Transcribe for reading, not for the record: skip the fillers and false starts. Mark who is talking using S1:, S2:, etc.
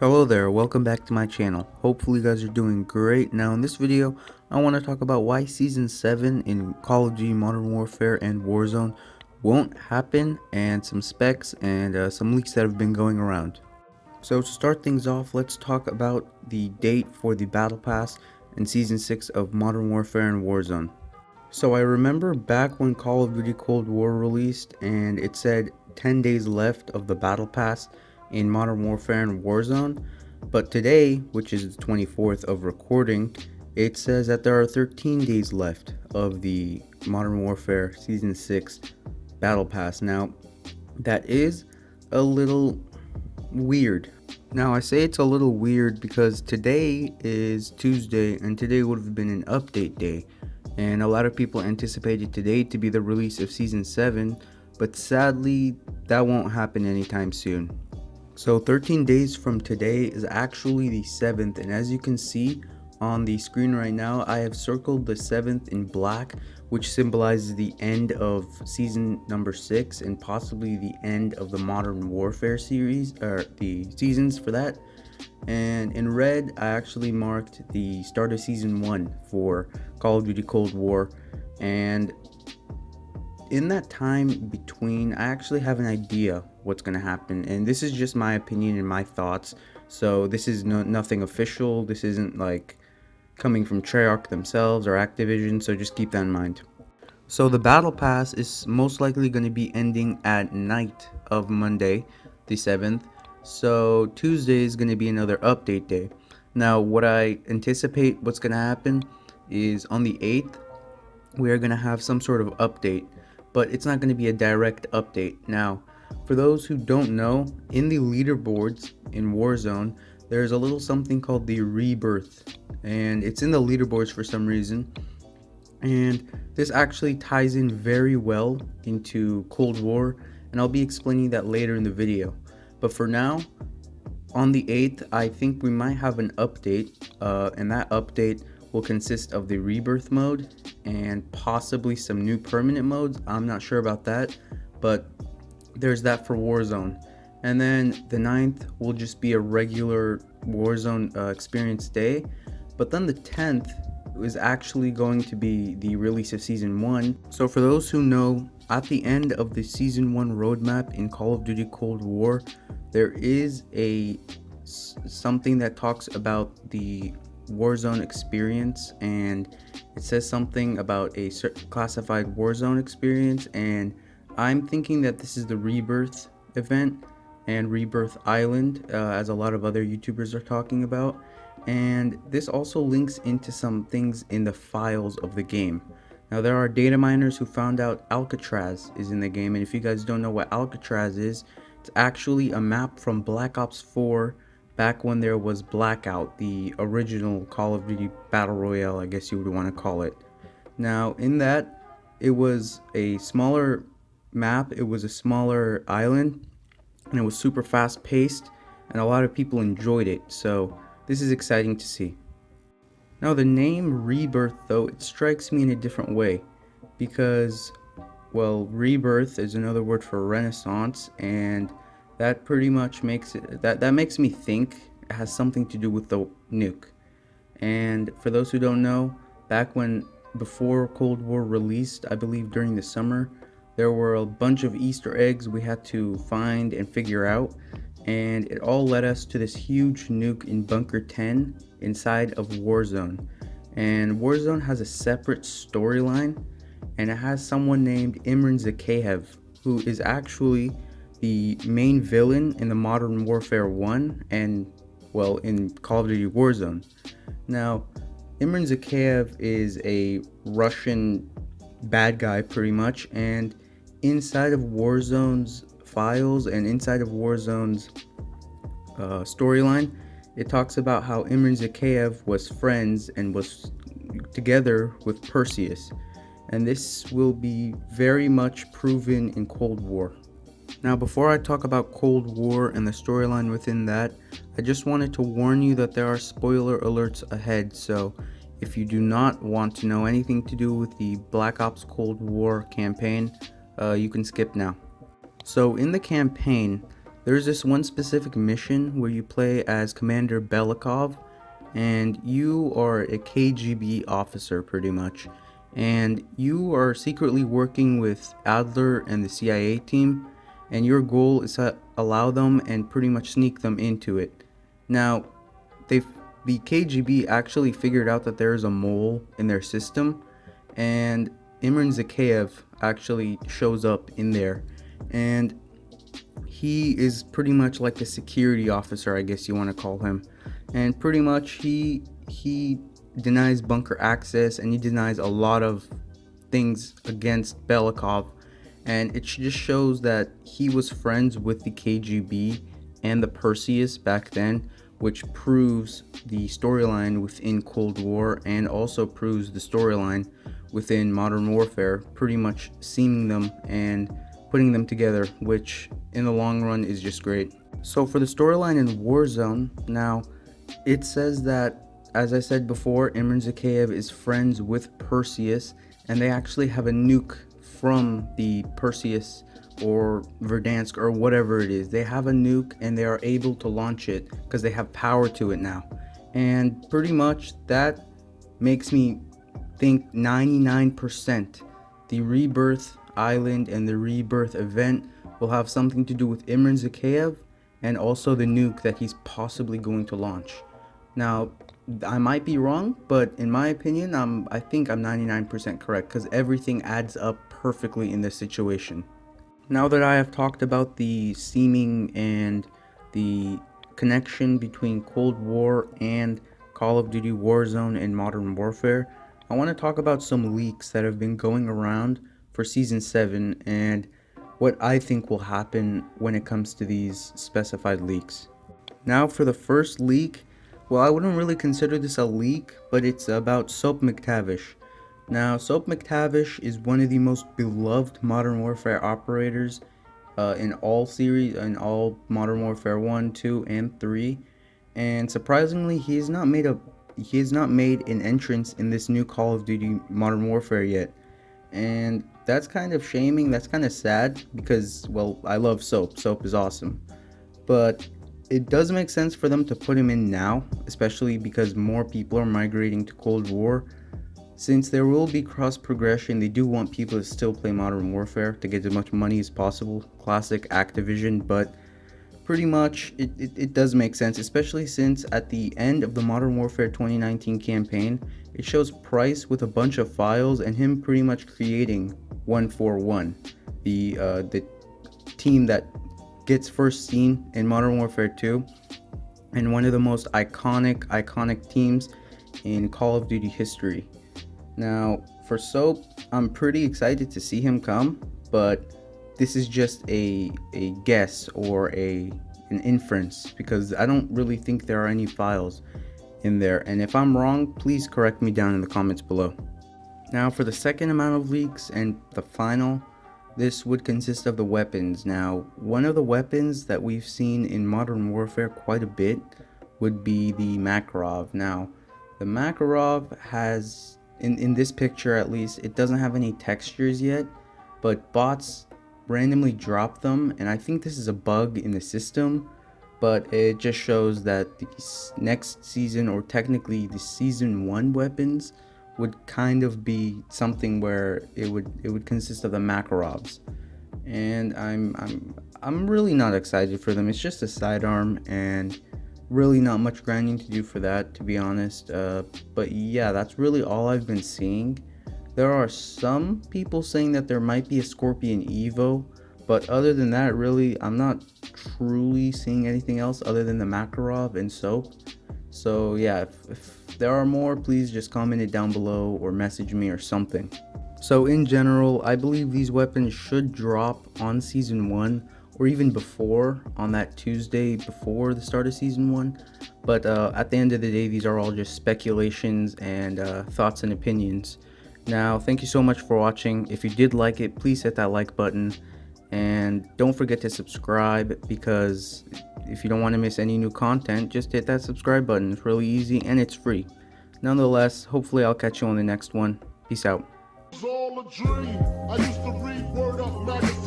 S1: Hello there, welcome back to my channel. Hopefully you guys are doing great. Now in this video, I want to talk about why Season 7 in Call of Duty Modern Warfare and Warzone won't happen, and some specs and some leaks that have been going around. So to start things off, let's talk about the date for the Battle Pass in Season 6 of Modern Warfare and Warzone. So I remember back when Call of Duty Cold War released and it said 10 days left of the Battle Pass in Modern Warfare and Warzone, but today, which is the 24th of recording, it says that there are 13 days left of the Modern Warfare Season 6 Battle Pass. Now, that is a little weird. Now, I say it's a little weird because today is Tuesday and today would have been an update day. And a lot of people anticipated today to be the release of Season 7, but sadly, that won't happen anytime soon. So 13 days from today is actually the 7th, and as you can see on the screen right now, I have circled the 7th in black, which symbolizes the end of Season number 6 and possibly the end of the Modern Warfare series, or the seasons for that. And in red, I actually marked the start of Season 1 for Call of Duty Cold War. And in that time between, I actually have an idea what's going to happen. And this is just my opinion and my thoughts. So this is nothing official. This isn't like coming from Treyarch themselves or Activision. So just keep that in mind. So the Battle Pass is most likely going to be ending at night of Monday, the 7th. So Tuesday is going to be another update day. Now what I anticipate what's going to happen is on the 8th, we are going to have some sort of update, but it's not going to be a direct update. Now, for those who don't know, in the leaderboards in Warzone, there's a little something called the Rebirth, and it's in the leaderboards for some reason. And this actually ties in very well into Cold War, and I'll be explaining that later in the video. But for now, on the 8th, I think we might have an update, and that update will consist of the Rebirth mode and possibly some new permanent modes. I'm not sure about that, but there's that for Warzone. And then the 9th will just be a regular Warzone experience day. But then the 10th is actually going to be the release of Season 1. So for those who know, at the end of the Season 1 roadmap in Call of Duty Cold War, there is something that talks about the Warzone experience, and it says something about a classified Warzone experience, and I'm thinking that this is the Rebirth event and Rebirth Island, as a lot of other YouTubers are talking about. And this also links into some things in the files of the game. Now, there are data miners who found out Alcatraz is in the game, and if you guys don't know what Alcatraz is, it's actually a map from Black Ops 4 back when there was Blackout, the original Call of Duty Battle Royale, I guess you would want to call it. Now, in that, it was a smaller map, it was a smaller island, and it was super fast paced, and a lot of people enjoyed it, so this is exciting to see. Now the name Rebirth, though, it strikes me in a different way, because, well, rebirth is another word for renaissance, and that pretty much makes it, that makes me think it has something to do with the nuke. And for those who don't know, back when, before Cold War released, I believe during the summer, there were a bunch of Easter eggs we had to find and figure out, and it all led us to this huge nuke in Bunker 10 inside of Warzone. And Warzone has a separate storyline, and it has someone named Imran Zakhaev, who is actually the main villain in the Modern Warfare 1 and, well, in Call of Duty Warzone. Now, Imran Zakhaev is a Russian bad guy pretty much, and inside of Warzone's files and inside of Warzone's storyline, it talks about how Imran Zakhaev was friends and was together with Perseus, and this will be very much proven in Cold War. Now, before I talk about Cold War and the storyline within that, I just wanted to warn you that there are spoiler alerts ahead, so if you do not want to know anything to do with the Black Ops Cold War campaign, you can skip now. So in the campaign, There's this one specific mission where you play as Commander Belikov, and you are a KGB officer pretty much, and you are secretly working with Adler and the CIA team, and your goal is to allow them and pretty much sneak them into it. Now, the KGB actually figured out that there is a mole in their system, and Imran Zakhaev actually shows up in there, and he is pretty much like a security officer, I guess you want to call him. And pretty much he denies bunker access, and he denies a lot of things against Belikov, and it just shows that he was friends with the KGB and the Perseus back then, which proves the storyline within Cold War and also proves the storyline within Modern Warfare, pretty much seeing them and putting them together, which in the long run is just great. So for the storyline in Warzone, now it says that, as I said before, Imran Zakhaev is friends with Perseus, and they actually have a nuke from the Perseus or Verdansk or whatever it is. They have a nuke and they are able to launch it because they have power to it now. And pretty much that makes me think 99% the Rebirth Island and the Rebirth event will have something to do with Imran Zakhaev and also the nuke that he's possibly going to launch. Now, I might be wrong, but in my opinion, I think I'm 99% correct because everything adds up perfectly in this situation. Now that I have talked about the seeming and the connection between Cold War and Call of Duty Warzone and Modern Warfare, I want to talk about some leaks that have been going around for Season 7 and what I think will happen when it comes to these specified leaks. Now for the first leak, well, I wouldn't really consider this a leak, but it's about Soap McTavish. Now, Soap McTavish is one of the most beloved Modern Warfare operators in all series, in all Modern Warfare 1, 2, and 3. And surprisingly, he has not made an entrance in this new Call of Duty Modern Warfare yet. And that's kind of shaming, that's kind of sad, because, well, I love Soap. Soap is awesome. But it does make sense for them to put him in now, especially because more people are migrating to Cold War. Since there will be cross progression, they do want people to still play Modern Warfare to get as much money as possible. Classic Activision, but pretty much it does make sense, especially since at the end of the Modern Warfare 2019 campaign, it shows Price with a bunch of files and him pretty much creating 141, the team that gets first seen in Modern Warfare 2 and one of the most iconic teams in Call of Duty history. Now, for Soap, I'm pretty excited to see him come, but this is just a guess or an inference, because I don't really think there are any files in there, and if I'm wrong, please correct me down in the comments below. Now, for the second amount of leaks and the final, this would consist of the weapons. Now, one of the weapons that we've seen in Modern Warfare quite a bit would be the Makarov. Now, the Makarov has, in this picture at least, it doesn't have any textures yet, but bots randomly drop them, and I think this is a bug in the system, but it just shows that the next season, or technically the Season 1 weapons, would kind of be something where it would consist of the Makarovs, and I'm really not excited for them. It's just a sidearm and really not much grinding to do for that, to be honest. But yeah, that's really all I've been seeing. There are some people saying that there might be a Scorpion Evo, but other than that, really, I'm not truly seeing anything else other than the Makarov and Soap. So yeah, if there are more, please just comment it down below or message me or something. So in general, I believe these weapons should drop on Season 1 or even before, on that Tuesday before the start of Season 1. But at the end of the day, these are all just speculations and thoughts and opinions. Now, thank you so much for watching. If you did like it, please hit that like button. And don't forget to subscribe, because if you don't want to miss any new content, just hit that subscribe button. It's really easy and it's free. Nonetheless, hopefully I'll catch you on the next one. Peace out.
S2: All a dream. I used to read Word Up magazine.